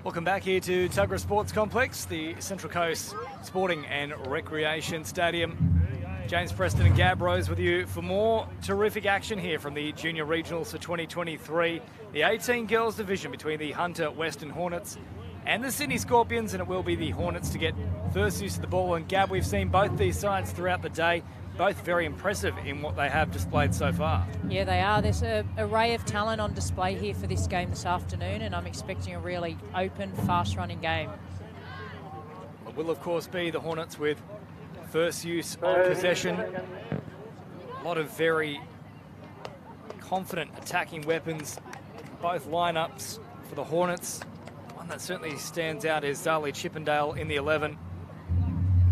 Welcome back here to Tuggerah Sports Complex, the Central Coast Sporting and Recreation Stadium. James Preston and Gab Rose with you for more terrific action here from the Junior Regionals for 2023. The 18 girls division between the Hunter Western Hornets and the Sydney Scorpions, and it will be the Hornets to get first use of the ball. And Gab, we've seen both these sides throughout the day, both very impressive in what they have displayed so far. Yeah, they are. There's an array of talent on display here for this game this afternoon, and I'm expecting a really open, fast-running game. It will, of course, be the Hornets with first use of possession. A lot of very confident attacking weapons, both lineups for the Hornets. One that certainly stands out is Zali Chippendale in the 11.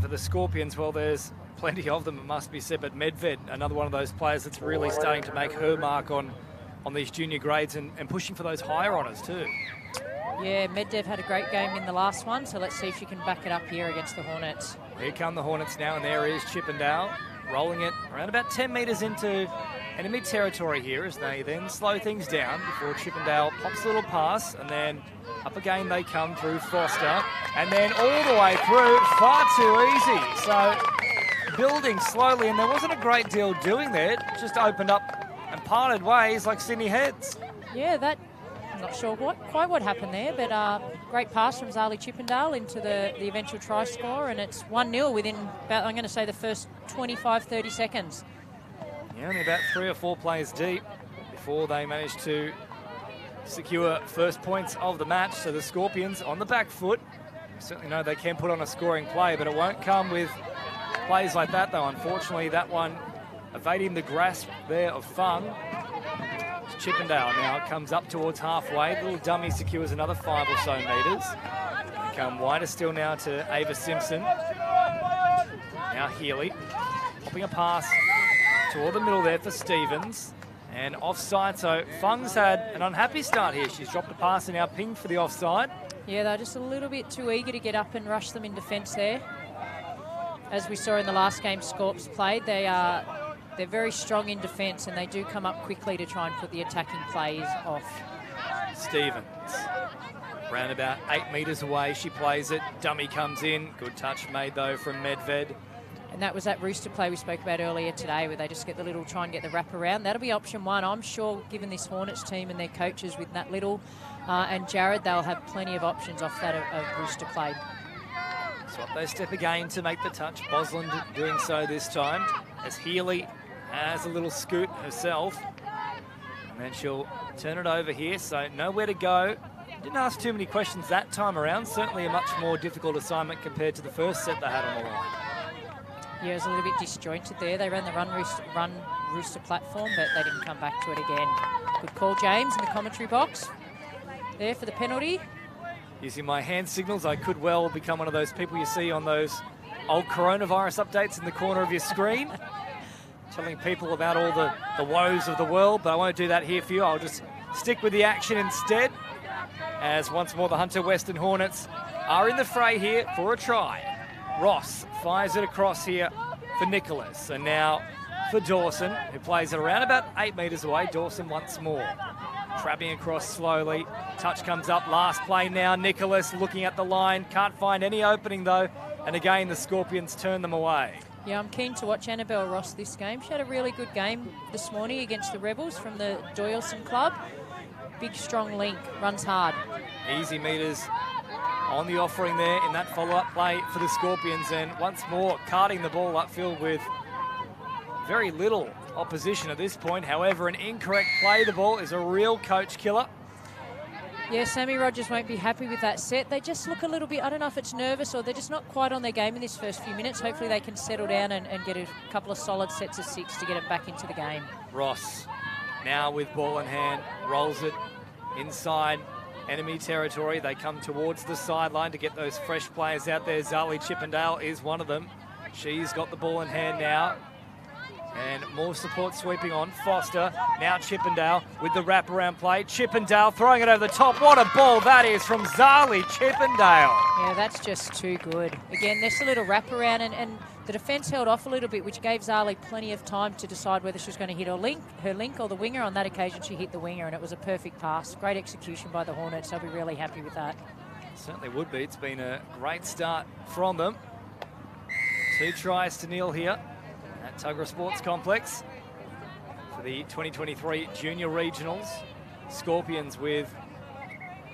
For the Scorpions, well, there's plenty of them, it must be said, but Medved, another one of those players that's really starting to make her mark on these junior grades and pushing for those higher honours too. Yeah, Medvedev had a great game in the last one, so let's see if she can back it up here against the Hornets. Here come the Hornets now, and there is Chippendale, rolling it around about 10 metres into enemy territory here as they then slow things down before Chippendale pops a little pass, and then up again they come through Foster, and then all the way through, far too easy. So building slowly, and there wasn't a great deal doing there. It just opened up and parted ways like Sydney Heads. Yeah, I'm not sure quite what happened there, but great pass from Zali Chippendale into the eventual try score, and it's 1-0 within about, I'm going to say, the first 25-30 seconds. Yeah, only about 3 or 4 players deep before they managed to secure first points of the match. So the Scorpions on the back foot. Certainly know they can put on a scoring play, but it won't come with plays like that, though. Unfortunately, that one evading the grasp there of Fung. Chippendale now comes up towards halfway. Little dummy secures another 5 or so metres. Come wider still now to Ava Simpson. Now Healy popping a pass toward the middle there for Stevens. And offside, so Fung's had an unhappy start here. She's dropped a pass and now pinged for the offside. Yeah, they're just a little bit too eager to get up and rush them in defence there. As we saw in the last game Scorps played, they're very strong in defence, and they do come up quickly to try and put the attacking plays off. Stevens, round about 8 metres away, she plays it. Dummy comes in. Good touch made, though, from Medved. And that was that rooster play we spoke about earlier today, where they just get the little, try and get the wrap around. That'll be option one. I'm sure, given this Hornets team and their coaches with Nat Little and Jared, they'll have plenty of options off that of rooster play. Swap they step again to make the touch. Bosland doing so this time, as Healy has a little scoot herself. And then she'll turn it over here, so nowhere to go. Didn't ask too many questions that time around. Certainly a much more difficult assignment compared to the first set they had on the line. Yeah, it was a little bit disjointed there. They ran the run rooster platform, but they didn't come back to it again. Good call, James, in the commentary box there for the penalty. Using my hand signals, I could well become one of those people you see on those old coronavirus updates in the corner of your screen, telling people about all the woes of the world, but I won't do that here for you. I'll just stick with the action instead, as once more the Hunter Western Hornets are in the fray here for a try. Ross fires it across here for Nicholas, and now for Dawson, who plays it around about 8 metres away. Dawson once more, trapping across slowly. Touch comes up, last play now. Nicholas looking at the line, can't find any opening though, and again the Scorpions turn them away. Yeah, I'm keen to watch Annabelle Ross this game. She had a really good game this morning against the Rebels from the Doyleson Club. Big, strong link, runs hard. Easy metres on the offering there in that follow-up play for the Scorpions, and once more carting the ball upfield with very little opposition at this point. However, an incorrect play. The ball is a real coach killer. Yeah, Sammy Rogers won't be happy with that set. They just look a little bit, I don't know if it's nervous or they're just not quite on their game in this first few minutes. Hopefully they can settle down and get a couple of solid sets of 6 to get it back into the game. Ross now with ball in hand, rolls it inside enemy territory. They come towards the sideline to get those fresh players out there. Zali Chippendale is one of them. She's got the ball in hand now. And more support sweeping on. Foster, now Chippendale with the wraparound play. Chippendale throwing it over the top. What a ball that is from Zali Chippendale. Yeah, that's just too good. Again, there's a little wraparound, and the defence held off a little bit, which gave Zali plenty of time to decide whether she was going to hit her link or the winger. On that occasion, she hit the winger, and it was a perfect pass. Great execution by the Hornets. I'll be really happy with that. Certainly would be. It's been a great start from them. 2 tries to nil here at Tuggerah Sports Complex for the 2023 Junior Regionals. Scorpions with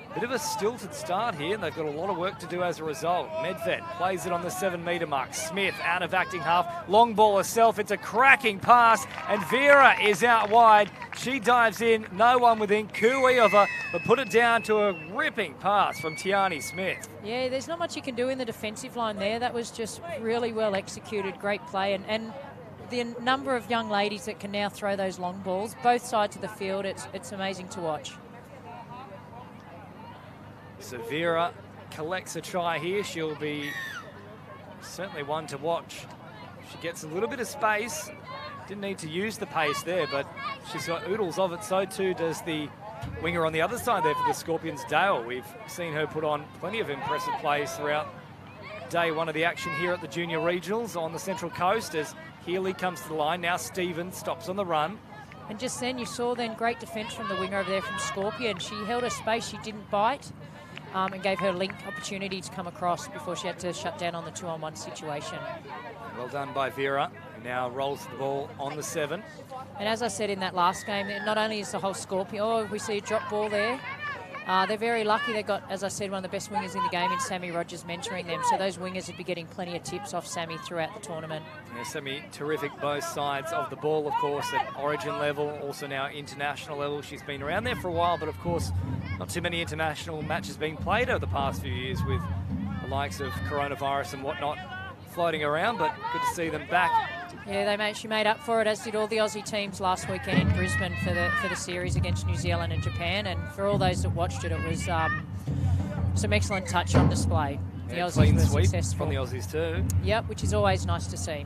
a bit of a stilted start here. They've got a lot of work to do as a result. Medved plays it on the 7-metre mark. Smith out of acting half. Long ball herself. It's a cracking pass. And Vera is out wide. She dives in. No one within. Cooey of her, but put it down to a ripping pass from Tiani Smith. Yeah, there's not much you can do in the defensive line there. That was just really well executed. Great play. And the number of young ladies that can now throw those long balls, both sides of the field, it's amazing to watch. So Vera collects a try here. She'll be certainly one to watch. She gets a little bit of space. Didn't need to use the pace there, but she's got oodles of it. So too does the winger on the other side there for the Scorpions, Dale. We've seen her put on plenty of impressive plays throughout day one of the action here at the Junior Regionals on the Central Coast as Healy comes to the line. Now Stevens stops on the run. And just then you saw then great defence from the winger over there from Scorpion. She held her space, she didn't bite. And gave her link opportunity to come across before she had to shut down on the 2-on-1 situation. Well done by Vera, who now rolls the ball on the 7. And as I said in that last game, not only is the whole Scorpion, we see a drop ball there. They're very lucky. They've got, as I said, one of the best wingers in the game in Sammy Rogers mentoring them. So those wingers would be getting plenty of tips off Sammy throughout the tournament. Yeah, Sammy, terrific both sides of the ball, of course, at origin level, also now international level. She's been around there for a while, but of course, not too many international matches being played over the past few years with the likes of coronavirus and whatnot floating around, but good to see them back. Yeah, she made up for it, as did all the Aussie teams last weekend in Brisbane for the series against New Zealand and Japan. And for all those that watched it, it was some excellent touch on display. The Aussies clean were sweep successful. from the Aussies too. Yep, which is always nice to see.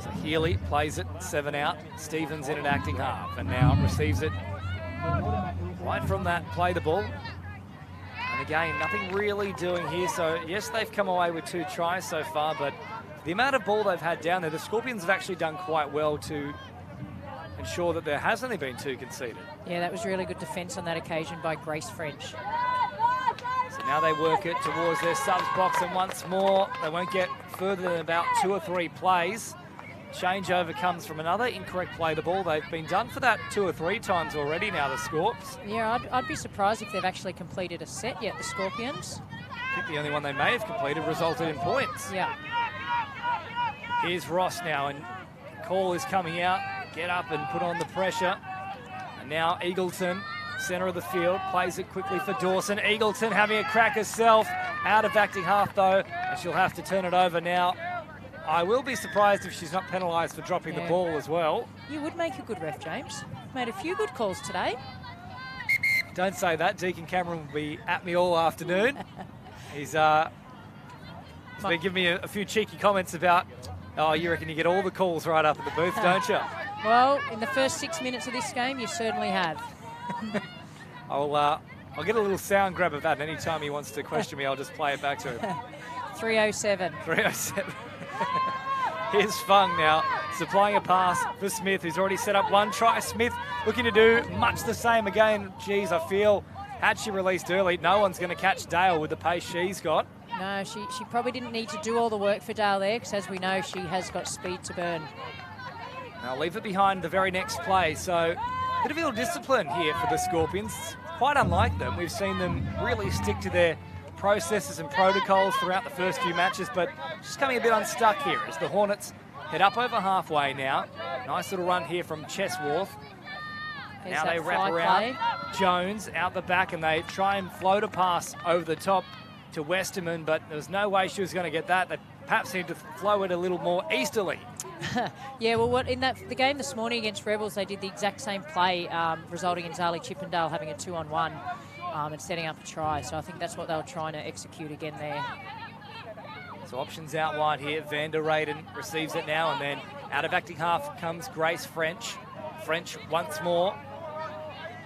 So Healy plays it, 7 out. Stevens in an acting half, and now receives it right from that, play the ball. And again, nothing really doing here. So yes, they've come away with 2 tries so far, but the amount of ball they've had down there, the Scorpions have actually done quite well to ensure that there has only been 2 conceded. Yeah, that was really good defence on that occasion by Grace French. So now they work it towards their subs box, and once more, they won't get further than about 2 or 3 plays. Changeover comes from another incorrect play the ball. They've been done for that 2 or 3 times already now, the Scorps. Yeah, I'd be surprised if they've actually completed a set yet, the Scorpions. I think the only one they may have completed resulted in points. Yeah. Here's Ross now, and call is coming out. Get up and put on the pressure. And now Eagleton, centre of the field, plays it quickly for Dawson. Eagleton having a crack herself, out of acting half though, and she'll have to turn it over now. I will be surprised if she's not penalised for dropping the ball as well. You would make a good ref, James. Made a few good calls today. Don't say that. Deacon Cameron will be at me all afternoon. He's been giving me a few cheeky comments about, oh, you reckon you get all the calls right up at the booth, don't you? Well, in the first 6 minutes of this game, you certainly have. I'll get a little sound grab of that, and any time he wants to question me, I'll just play it back to him. 307. 307. Here's Fung now, supplying a pass for Smith, who's already set up 1 try. Smith looking to do much the same again. Geez, I feel, had she released early, no one's going to catch Dale with the pace she's got. No, she probably didn't need to do all the work for Dale there, because as we know, she has got speed to burn. Now leave it behind the very next play. So a bit of ill discipline here for the Scorpions. Quite unlike them. We've seen them really stick to their processes and protocols throughout the first few matches, but just coming a bit unstuck here as the Hornets head up over halfway now. Nice little run here from Chesworth. Now they wrap around. Jones out the back, and they try and float a pass over the top to Westerman, but there was no way she was going to get that. They perhaps need to flow it a little more easterly. Yeah, well, the game this morning against Rebels, they did the exact same play, resulting in Zali Chippendale having a 2-on-1 and setting up a try. So I think that's what they were trying to execute again there. So options out wide here. Vander Rayden receives it now, and then out of acting half comes Grace French. French once more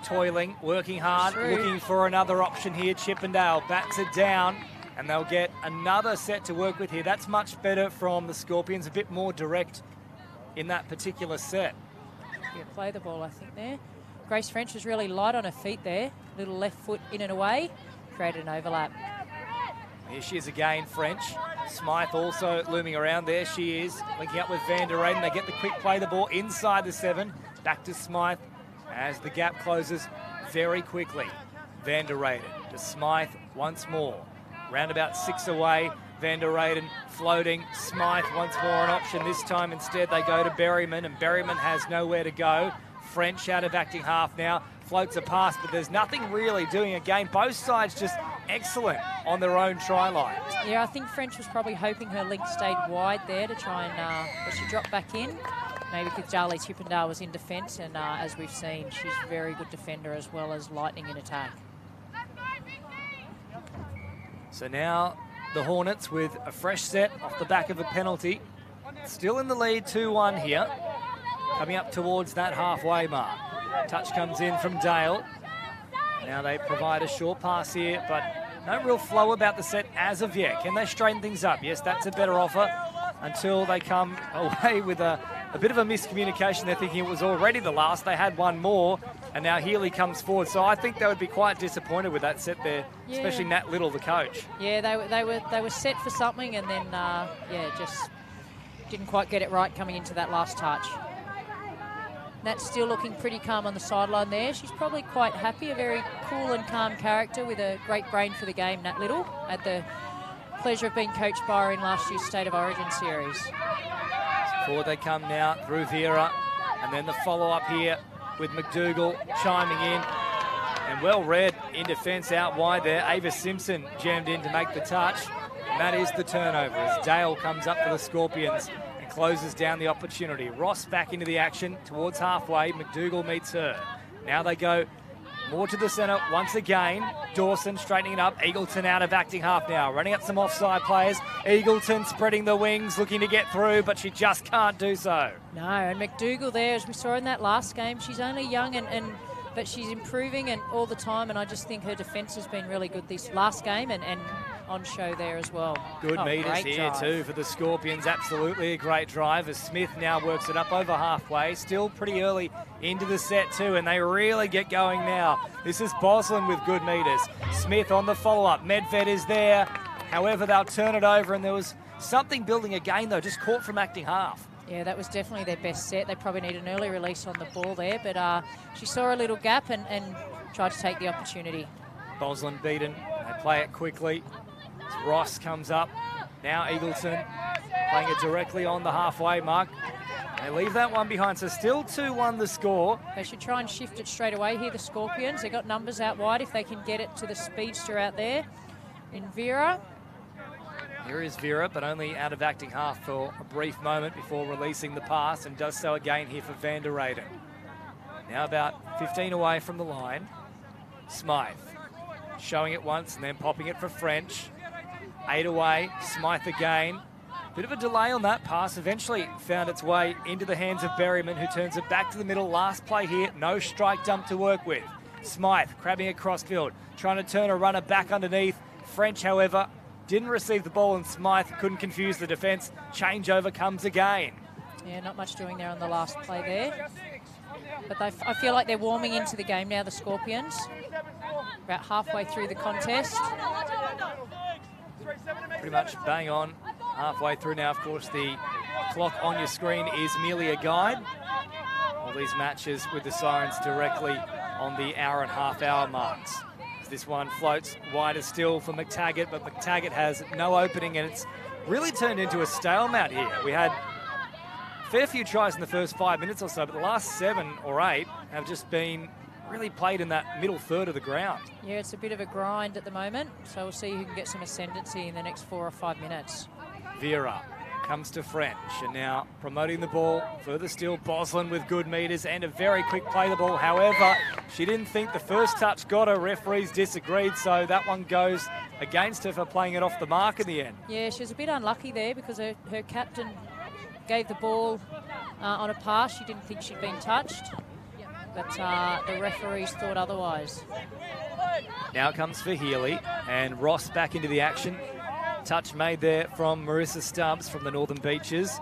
toiling, working hard, looking for another option here. Chippendale bats it down, and they'll get another set to work with here. That's much better from the Scorpions, a bit more direct in that particular set. Yeah, play the ball, I think, there. Grace French was really light on her feet there. Little left foot in and away. created an overlap. Here she is again, French. Smythe also looming around. There she is, linking up with Van der Reyden. They get the quick play, the ball inside the 7. Back to Smythe as the gap closes very quickly. Van der Reyden to Smythe once more. Round about 6 away. Van der Reyden floating. Smythe once more an option. This time instead they go to Berryman, and Berryman has nowhere to go. French out of acting half now. Floats a pass, but there's nothing really doing a game. Both sides just excellent on their own try lines. Yeah, I think French was probably hoping her link stayed wide there to try and, but she dropped back in. Maybe because Charlie Chippendale was in defence, and as we've seen, she's a very good defender as well as lightning in attack. So now the Hornets with a fresh set off the back of a penalty. Still in the lead 2-1 here. Coming up towards that halfway mark. Touch comes in from Dale. Now they provide a short pass here, but no real flow about the set as of yet. Can they straighten things up? Yes, that's a better offer until they come away with a bit of a miscommunication. They're thinking it was already the last. They had one more, and now Healy comes forward. So I think they would be quite disappointed with that set there, especially Nat Little, the coach. Yeah, they were set for something, and then, just didn't quite get it right coming into that last touch. Nat's still looking pretty calm on the sideline there. She's probably quite happy, a very cool and calm character with a great brain for the game, Nat Little. Had the pleasure of being coached by her in last year's State of Origin series. Forward they come now through Vera, and then the follow-up here with McDougall chiming in. And well read in defence out wide there. Ava Simpson jammed in to make the touch. And that is the turnover as Dale comes up for the Scorpions and closes down the opportunity. Ross back into the action towards halfway. McDougall meets her. Now they go more to the centre once again. Dawson straightening it up. Eagleton out of acting half now. Running up some offside players. Eagleton spreading the wings, looking to get through, but she just can't do so. No, and McDougall there, as we saw in that last game, she's only young but she's improving and all the time, and I just think her defence has been really good this last game and on show there as well. Good meters here drive too for the Scorpions. Absolutely a great drive as Smith now works it up over halfway. Still pretty early into the set too, and they really get going now. This is Boslin with good meters. Smith on the follow-up. Medved is there. However, they'll turn it over, and there was something building again though, just caught from acting half. Yeah, that was definitely their best set. They probably need an early release on the ball there, but she saw a little gap and tried to take the opportunity. Boslin beaten. They play it quickly. Ross comes up. Now Eagleton playing it directly on the halfway mark. They leave that one behind, so still 2-1 the score. They should try and shift it straight away here, the Scorpions. They've got numbers out wide if they can get it to the speedster out there in Vera. Here is Vera, but only out of acting half for a brief moment before releasing the pass, and does so again here for Van der Reyden. Now about 15 away from the line. Smythe showing it once and then popping it for French. 8 away, Smythe again. Bit of a delay on that pass, eventually found its way into the hands of Berryman, who turns it back to the middle. Last play here, no strike dump to work with. Smythe crabbing across field, trying to turn a runner back underneath. French, however, didn't receive the ball, and Smythe couldn't confuse the defence. Changeover comes again. Yeah, not much doing there on the last play there. But I feel like they're warming into the game now, the Scorpions. About halfway through the contest. Pretty much bang on halfway through now. Of course, the clock on your screen is merely a guide. All these matches with the sirens directly on the hour marks. This one floats wider still for McTaggart, but McTaggart has no opening, and it's really turned into a stalemate here. We had a fair few tries in the first 5 minutes or so, but the last 7 or 8 have just been really played in that middle third of the ground. Yeah, it's a bit of a grind at the moment, so we'll see who can get some ascendancy in the next 4 or 5 minutes. Vera comes to French, and now promoting the ball further still. Boslin with good meters and a very quick play the ball. However, she didn't think the first touch got her. Referees disagreed, so that one goes against her for playing it off the mark in the end. Yeah, she was a bit unlucky there because her captain gave the ball on a pass. She didn't think she'd been touched, but the referees thought otherwise. Now comes for Healy, and Ross back into the action. Touch made there from Marissa Stubbs from the Northern Beaches.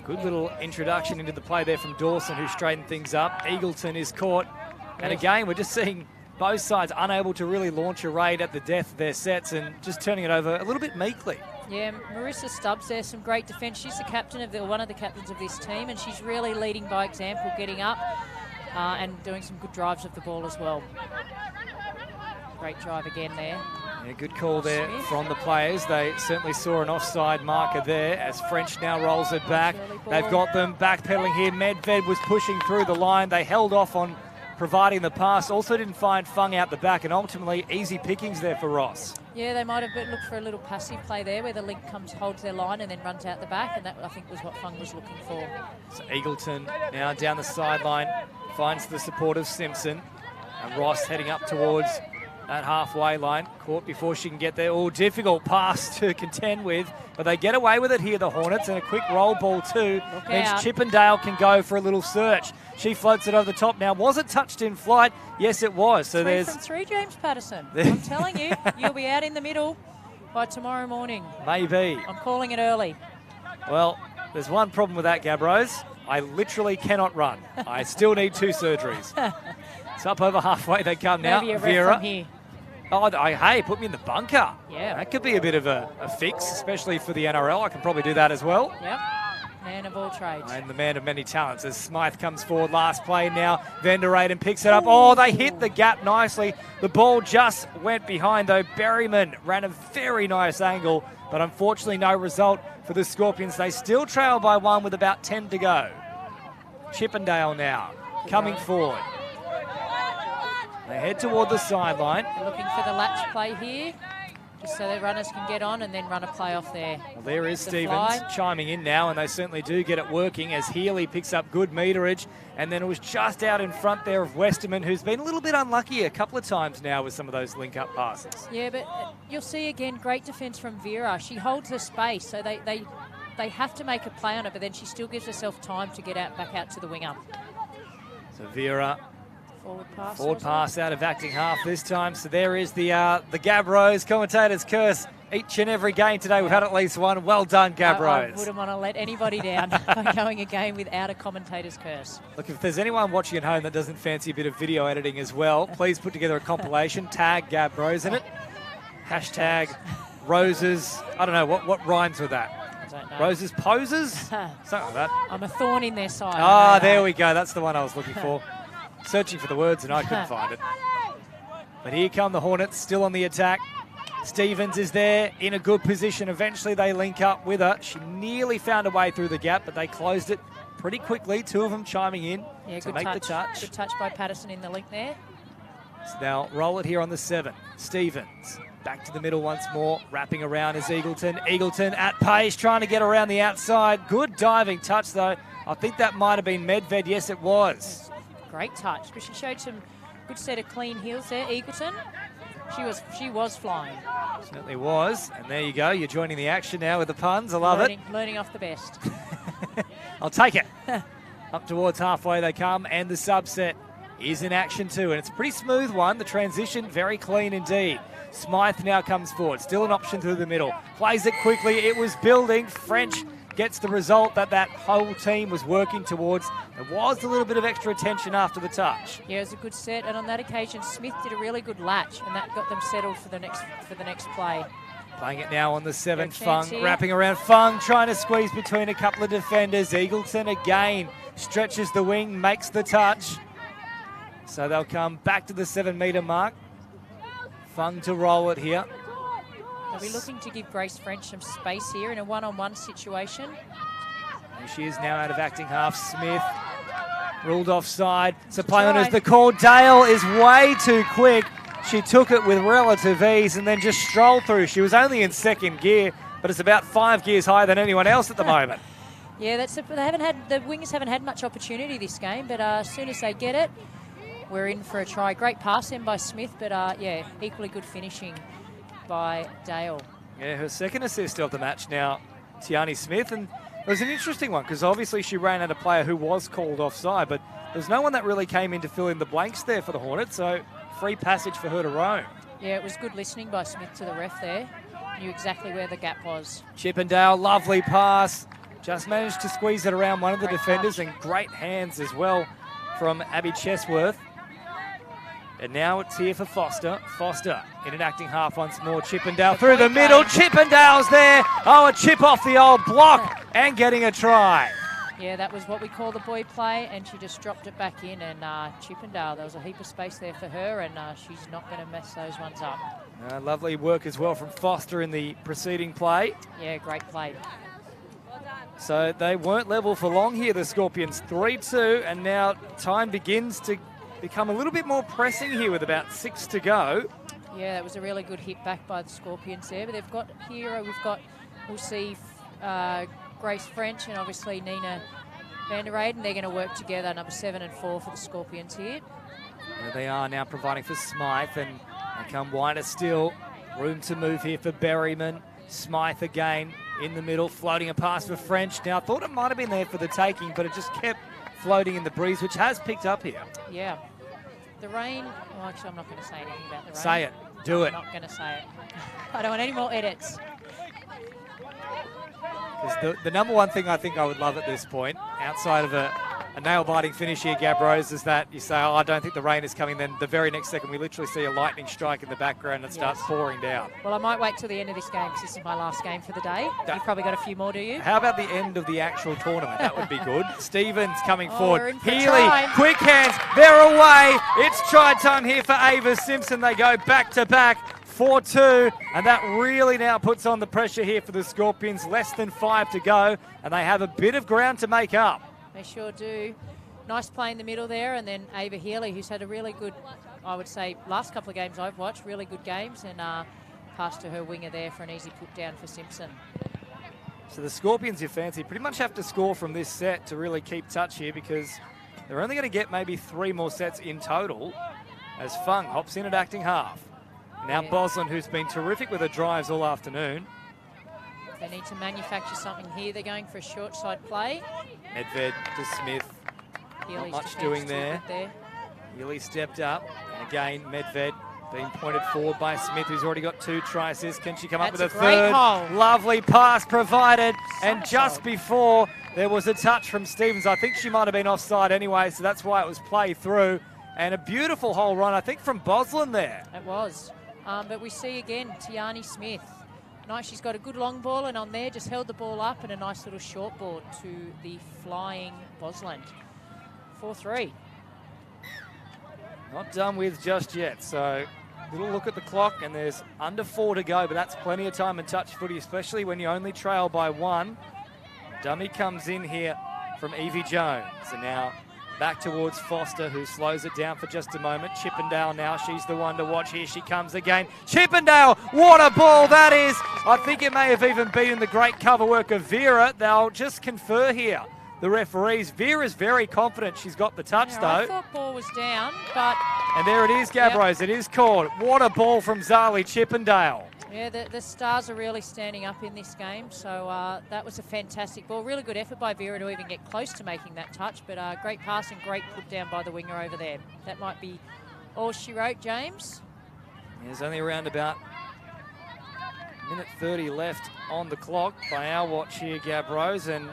Good little introduction into the play there from Dawson, who straightened things up. Eagleton is caught. And again, we're just seeing both sides unable to really launch a raid at the death of their sets and just turning it over a little bit meekly. Yeah, Marissa Stubbs there, some great defence. She's the captain of one of the captains of this team, and she's really leading by example, getting up and doing some good drives of the ball as well. Great drive again there. Yeah, good call there from the players. They certainly saw an offside marker there as French now rolls it back. They've got them backpedaling here. Medved was pushing through the line. They held off on providing the pass. Also didn't find Fung out the back, and ultimately easy pickings there for Ross. Yeah, they might have looked for a little passive play there where the link holds their line and then runs out the back, and that I think was what Fung was looking for. So Eagleton now down the sideline finds the support of Simpson, and Ross heading up towards that halfway line, caught before she can get there. Oh, difficult pass to contend with, but they get away with it here, the Hornets, and a quick roll ball too. Means Chippendale can go for a little search. She floats it over the top now. Was it touched in flight? Yes, it was. So there's 3 from 3, James Patterson. I'm telling you, you'll be out in the middle by tomorrow morning. Maybe. I'm calling it early. Well, there's one problem with that, Gabrose. I literally cannot run. I still need 2 surgeries. It's up over halfway. They come now. Maybe a Vera. From here. Oh, hey, put me in the bunker. Yeah. That could be a bit of a fix, especially for the NRL. I can probably do that as well. Yep. Man of all trades. And the man of many talents as Smythe comes forward. Last play now. Vanderraden picks it up. Oh, they hit the gap nicely. The ball just went behind, though. Berryman ran a very nice angle, but unfortunately no result for the Scorpions. They still trail by 1 with about 10 to go. Chippendale now coming forward. They head toward the sideline. They're looking for the latch play here, just so their runners can get on and then run a play off there. Well, there is Stevens chiming in now, and they certainly do get it working as Healy picks up good meterage. And then it was just out in front there of Westerman, who's been a little bit unlucky a couple of times now with some of those link-up passes. Yeah, but you'll see again, great defence from Vera. She holds her space, so they have to make a play on it, but then she still gives herself time to get back out to the winger. So Vera, forward pass out of acting half this time. So there is the Gabrose commentator's curse. Each and every game today, we've had at least one. Well done, Gabrose. I wouldn't want to let anybody down by going a game without a commentator's curse. Look, if there's anyone watching at home that doesn't fancy a bit of video editing as well, please put together a compilation. Tag Gabrose in it. Hashtag Roses. I don't know, what rhymes with that? I don't know. Roses poses? Something like that. I'm a thorn in their side. Ah, there we go. That's the one I was looking for. Searching for the words and I couldn't find it. But here come the Hornets, still on the attack. Stevens is there in a good position. Eventually they link up with her. She nearly found a way through the gap, but they closed it pretty quickly. 2 of them chiming in to make the touch. Good touch by Patterson in the link there. So now roll it here on the 7. Stevens back to the middle once more. Wrapping around is Eagleton. Eagleton at pace, trying to get around the outside. Good diving touch though. I think that might have been Medved. Yes, it was. Great touch, but she showed some good set of clean heels there, Eagleton. She was flying. Certainly was. And there you go. You're joining the action now with the puns. I love it. Learning off the best. I'll take it. Up towards halfway they come, and the subset is in action too. And it's a pretty smooth one. The transition, very clean indeed. Smythe now comes forward. Still an option through the middle. Plays it quickly. It was building. French gets the result that whole team was working towards. There was a little bit of extra attention after the touch. Yeah, it was a good set, and on that occasion, Smith did a really good latch, and that got them settled for the next play. Playing it now on the 7, Fung, wrapping around Fung, trying to squeeze between a couple of defenders. Eagleton again stretches the wing, makes the touch. So they'll come back to the 7-metre mark. Fung to roll it here. They'll be looking to give Grace French some space here in a one-on-one situation. There she is now out of acting half. Smith ruled offside. So play on is the call. Dale is way too quick. She took it with relative ease and then just strolled through. She was only in 2nd gear, but it's about 5 gears higher than anyone else at the moment. Yeah, the wingers haven't had much opportunity this game, but as soon as they get it, we're in for a try. Great pass in by Smith, but yeah, equally good finishing by Dale. Yeah, her 2nd assist of the match now, Tiani Smith, and it was an interesting one because obviously she ran at a player who was called offside, but there's no one that really came in to fill in the blanks there for the Hornets, so free passage for her to roam. Yeah, it was good listening by Smith to the ref there. Knew exactly where the gap was. Chippendale, lovely pass. Just managed to squeeze it around one of the defenders, and great hands as well from Abby Chesworth. And now it's here for Foster. Foster in an acting half once more. Chippendale through the middle. Chippendale's there. Oh, a chip off the old block and getting a try. Yeah, that was what we call the boy play, and she just dropped it back in. And Chippendale, there was a heap of space there for her, and she's not going to mess those ones up. Lovely work as well from Foster in the preceding play. Yeah, great play. So they weren't level for long here, the Scorpions. 3-2, and now time begins to become a little bit more pressing here with about 6 to go. Yeah, that was a really good hit back by the Scorpions there. But they've got here, we'll see Grace French and obviously Nina van der Eyden. They're going to work together, number 7 and 4 for the Scorpions here. There they are now providing for Smythe, and they come wider still. Room to move here for Berryman. Smythe again in the middle, floating a pass for French. Now, I thought it might have been there for the taking, but it just kept floating in the breeze, which has picked up here. Yeah. The rain, well, actually, I'm not going to say anything about the rain. Say it. Do it. I'm not going to say it. I don't want any more edits. The number one thing I think I would love at this point, outside of a nail-biting finish here, Gab Rose, is that you say, oh, I don't think the rain is coming. Then the very next second, we literally see a lightning strike in the background and it starts pouring down. Well, I might wait till the end of this game because this is my last game for the day. You've probably got a few more, do you? How about the end of the actual tournament? That would be good. Stevens coming forward. Healy, time. quick hands. They're away. It's try time here for Ava Simpson. They go back-to-back. 4-2, and that really now puts on the pressure here for the Scorpions. Less than 5 to go, and they have a bit of ground to make up. They sure do. Nice play in the middle there, and then Ava Healy, who's had a really good, I would say, last couple of games I've watched, really good games, and passed to her winger there for an easy put down for Simpson. So the Scorpions, you fancy, pretty much have to score from this set to really keep touch here, because they're only going to get maybe 3 more sets in total as Fung hops in at acting half. Now Boslin, who's been terrific with her drives all afternoon. They need to manufacture something here. They're going for a short side play. Medved to Smith. Healy's not much doing there. Healy stepped up. And again, Medved being pointed forward by Smith, who's already got 2 try assists. Can she come up with a third? Hole. Lovely pass provided. And just before, there was a touch from Stevens. I think she might have been offside anyway, so that's why it was played through. And a beautiful hole run, I think, from Boslin there. It was. But we see again Tiani Smith. Nice, she's got a good long ball, and on there just held the ball up and a nice little short ball to the flying Boslin. 4-3. Not done with just yet. So little look at the clock, and there's under 4 to go, but that's plenty of time in touch footy, especially when you only trail by 1. Dummy comes in here from Evie Jones, and now back towards Foster, who slows it down for just a moment. Chippendale now, she's the one to watch. Here she comes again. Chippendale, what a ball that is. I think it may have even been the great cover work of Vera. They'll just confer here, the referees. Vera's very confident she's got the touch, though. I thought ball was down, but... And there it is, Gab Rose. It is called. What a ball from Zali Chippendale. Yeah, the Stars are really standing up in this game, so that was a fantastic ball. Really good effort by Vera to even get close to making that touch, but great pass and great put down by the winger over there. That might be all she wrote, James. There's only around about minute 30 left on the clock by our watch here, Gab Rose, and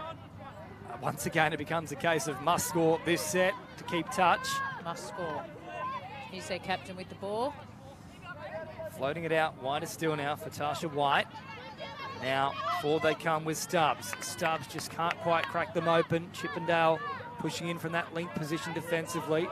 once again it becomes a case of must score this set to keep touch. Must score. Here's their captain with the ball. Floating it out, wider still now for Tasha White. Now, forward they come with Stubbs. Stubbs just can't quite crack them open. Chippendale pushing in from that link position defensively.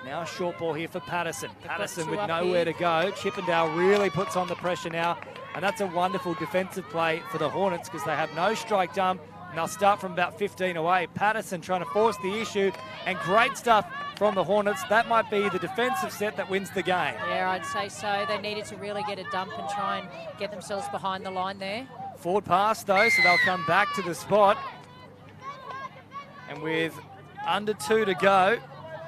Now a short ball here for Patterson. Patterson with nowhere to go. Chippendale really puts on the pressure now. And that's a wonderful defensive play for the Hornets because they have no strike done. And they'll start from about 15 away. Patterson trying to force the issue. And great stuff from the Hornets. That might be the defensive set that wins the game. Yeah, I'd say so. They needed to really get a dump and try and get themselves behind the line there. Forward pass, though, so they'll come back to the spot. And with under 2 to go,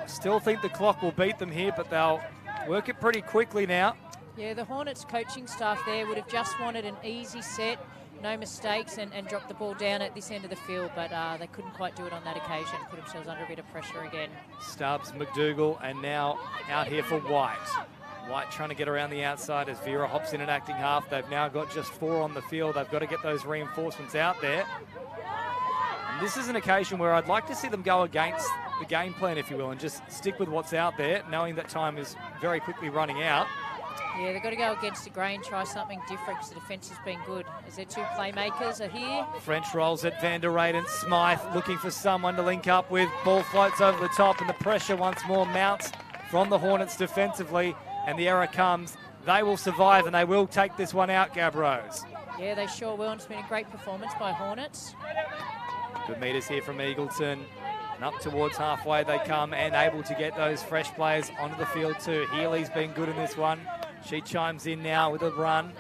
I still think the clock will beat them here, but they'll work it pretty quickly now. Yeah, the Hornets coaching staff there would have just wanted an easy set, no mistakes, and drop the ball down at this end of the field, but they couldn't quite do it on that occasion, put themselves under a bit of pressure again. Stubbs, McDougall, and now out here for White. White trying to get around the outside as Vera hops in an acting half. They've now got just 4 on the field. They've got to get those reinforcements out there. And this is an occasion where I'd like to see them go against the game plan, if you will, and just stick with what's out there, knowing that time is very quickly running out. Yeah, they've got to go against the grain, try something different because the defence has been good. As their two playmakers are here. French rolls at Van der Reyden. Smythe looking for someone to link up with. Ball floats over the top and the pressure once more mounts from the Hornets defensively, and the error comes. They will survive and they will take this one out, Gabros. Yeah, they sure will, and it's been a great performance by Hornets. Good meters here from Eagleton. And up towards halfway they come, and able to get those fresh players onto the field too. Healy's been good in this one. She chimes in now with a run.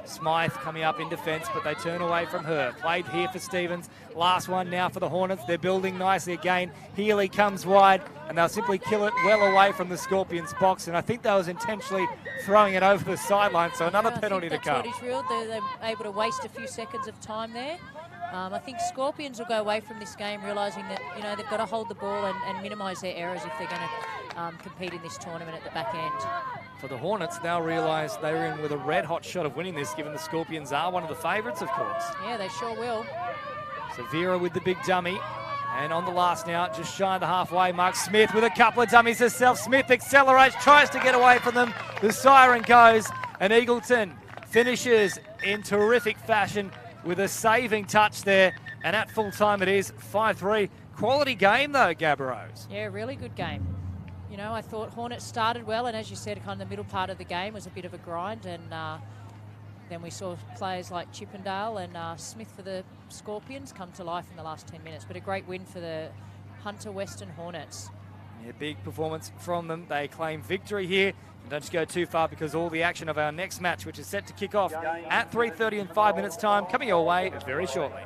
Smythe coming up in defence, but they turn away from her. Played here for Stevens. Last one now for the Hornets. They're building nicely again. Healy comes wide, and they'll simply kill it well away from the Scorpions box. And I think they was intentionally throwing it over the sideline, so another penalty to come. That's what he's ruled. They're able to waste a few seconds of time there. I think Scorpions will go away from this game realising that, you know, they've got to hold the ball and minimise their errors if they're going to compete in this tournament at the back end. For the Hornets, they'll realise they're in with a red-hot shot of winning this, given the Scorpions are one of the favourites, of course. Yeah, they sure will. So Vera with the big dummy. And on the last now, just shy of the halfway mark, Smith with a couple of dummies herself. Smith accelerates, tries to get away from them. The siren goes, and Eagleton finishes in terrific fashion with a saving touch there. And at full time it is 5-3. Quality game though, Gabros. Yeah, really good game. You know, I thought Hornets started well, and as you said, kind of the middle part of the game was a bit of a grind, and then we saw players like Chippendale and Smith for the Scorpions come to life in the last 10 minutes. But a great win for the Hunter Western Hornets. Yeah, big performance from them. They claim victory here. And don't just go too far, because all the action of our next match, which is set to kick off at 3:30 in 5 minutes' time, coming your way very shortly.